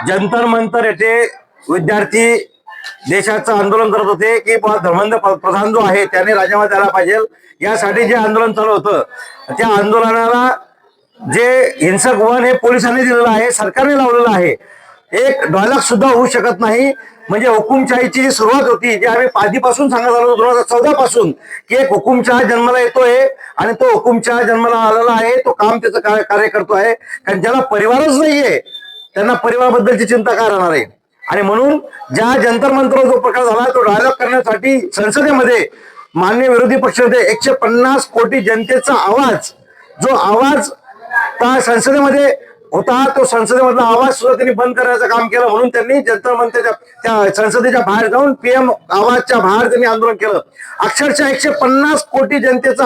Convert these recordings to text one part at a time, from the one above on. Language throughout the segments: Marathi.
जंतर मंतर येथे विद्यार्थी देशाचं आंदोलन करत होते की धर्मेंद्र प्रधान जो आहे त्याने राजीनामा द्यायला पाहिजे, यासाठी जे आंदोलन चालू होतं त्या आंदोलनाला जे हिंसक वळण हे पोलिसांनी दिलेलं आहे, सरकारने लावलेलं आहे. एक डायलॉग सुद्धा होऊ शकत नाही. म्हणजे हुकुमशाहीची जी सुरुवात होती, जी आम्ही आधीपासून सांगत आलो 2014 पासून, की एक हुकुमशाह जन्माला येतोय आणि तो हुकुमशाह जन्माला आलेला आहे, तो काम त्याचं कार्य करतो आहे. कारण ज्याला परिवारच नाहीये त्यांना परिवाराबद्दलची चिंता काय राहणार आहे. आणि म्हणून ज्या जंतर मंतर जो प्रकार झाला तो डायलॉग करण्यासाठी संसदेमध्ये माननीय विरोधी पक्षाचे 150 कोटी जनतेचा आवाज, जो आवाज त्या संसदेमध्ये होता, तो संसदेमधला आवाज सुद्धा त्यांनी बंद करण्याचं काम केलं. म्हणून त्यांनी जंतर मंतरच्या त्या संसदेच्या बाहेर जाऊन PM आवाजच्या बाहेर त्यांनी आंदोलन केलं. अक्षरशः 150 कोटी जनतेचा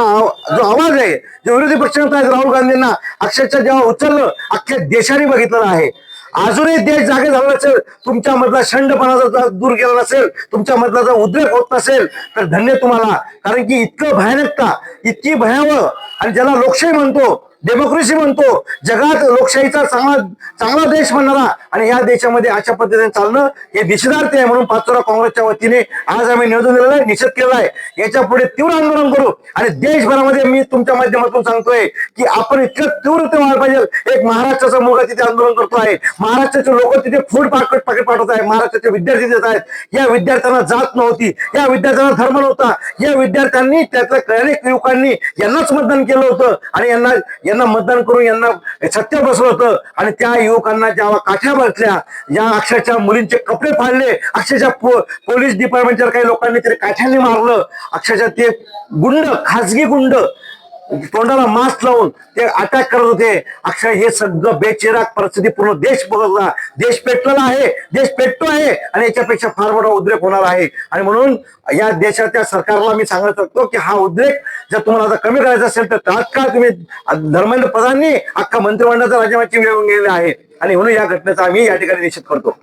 जो आवाज आहे, जो विरोधी पक्षनेता राहुल गांधींना अक्षरशः जेव्हा उचललं, अख्ख्या देशाने बघितलेलं आहे. अजूनही देश जागे झाला नसेल, तुमच्या मधला शंडपणा जर दूर केला नसेल, तुमच्या मधला जर उद्रेक होत नसेल तर धन्य तुम्हाला. कारण की इतकं भयानकता, इतकी भयावह, आणि ज्याला लोकशाही म्हणतो, डेमोक्रेसी म्हणतो, जगात लोकशाहीचा चांगला देश म्हणणारा, आणि या देशामध्ये अशा पद्धतीने चालणं हे दिशेदार्थ आहे. म्हणून पाचोरा काँग्रेसच्या वतीने आज आम्ही निवेदन दिलेलं आहे, निषेध केलेला आहे. याच्या पुढे तीव्र आंदोलन करू आणि देशभरामध्ये मी तुमच्या माध्यमातून सांगतोय की आपण इतकं तीव्रते व्हायला पाहिजे. एक महाराष्ट्राचा मुलगा तिथे आंदोलन करतो आहे, महाराष्ट्राचे लोक तिथे फूड पाकिट पाठवत आहेत, महाराष्ट्राचे विद्यार्थी देत आहेत. या विद्यार्थ्यांना जात नव्हती, या विद्यार्थ्यांना धर्म नव्हता, या विद्यार्थ्यांनी त्यातल्या अनेक युवकांनी यांनाच मतदान केलं होतं आणि यांना मतदान करून यांना सत्य बसलं होतं. आणि त्या युवकांना जेव्हा काठ्या बसल्या, ज्या अक्षरशः मुलींचे कपडे फाडले, अक्षरशः पोलीस डिपार्टमेंटच्या काही लोकांनी तरी काठ्यांनी मारलं, अक्षरशः ते गुंड, खासगी गुंड तोंडाला मास्क लावून ते अटॅक करत होते. अक्षर हे सगळं बेचिराग परिस्थिती पूर्ण देश बघतला, देश पेटलेला आहे, देश पेटतो आहे आणि याच्यापेक्षा फार मोठा उद्रेक होणार आहे. आणि म्हणून या देशाच्या सरकारला मी सांगत असतो की हा उद्रेक जर तुम्हाला आता कमी करायचा असेल तर तात्काळ तुम्ही धर्मेंद्र प्रधाननी अख्खा मंत्रिमंडळाचा राजीनाम्याची वेळ गेलेली आहे. आणि म्हणून या घटनेचा आम्ही या ठिकाणी निषेध करतो.